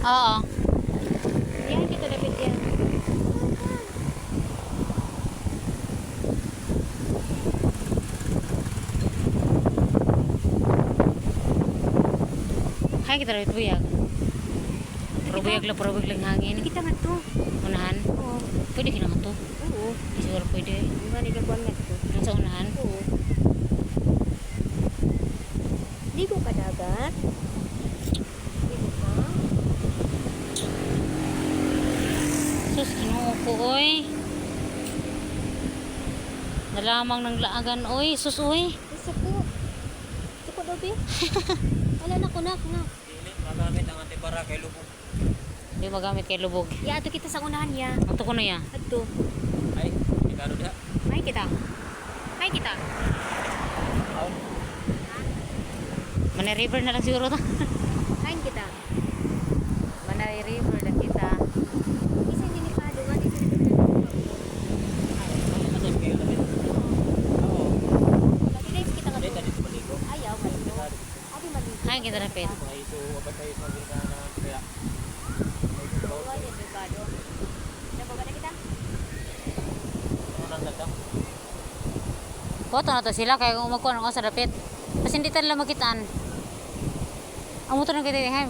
Oo. Yan kita dapat yan. Kaya kita rin buyag. Puro buyag lang hangin. Kita nga to. Unahan. Oo. Pwede ka naman to. Oo. Di siguro pwede. Di ba nilagwan nga to? Yung sa unahan. Oo. Ligo ka dagat. Ligo ka. Sus, kinuha ko, oy. Nalamang ng laagan, oy. Sus, oy. Isa po. Suko daw, be. Wala na ko, nak. Dili, magamit ang antibara kay lubog. Hindi magamit kay lubog. Ya, ato kita sa unahan ya. Ato ko na ya. Ato. Ay, ikano da. May kita. May kita. Aw, Manay River na lang siguro to. Kain kita. Manay River na kita. Isa delikado nga. Isa delikado. ano kayo lamit? Oo. Lagi guys, kita nga Dili, to. dali sa baligo. Ayaw, maligo. Adi maligo. Kaya kita na pet. Mga ito, abad tayo maganda na kaya. Oo, adi delikado. Nabaga na kita. Ano nang ganda? Photo na to sila kaya kung magkuha ng sa dapit. Kasi hindi tayo lang makitaan. Ang motor ng kita hay,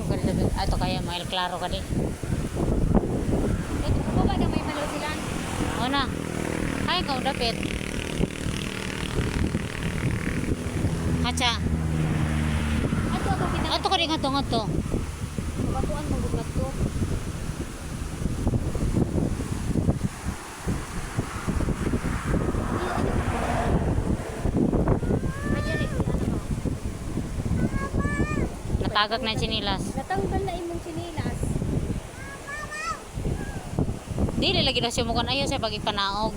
ato kaya mail klaro ka di. Ito, baba na may malo sila. O na. Kaya ka dapit. Hacha. Ato, ako kita. Ato ka di nga to. Batuan mo gud to. Natagak na yung sinilas. Natanggal na imong sinilas. Dili lagi daw siya mukan ayaw siya pag ipanaog.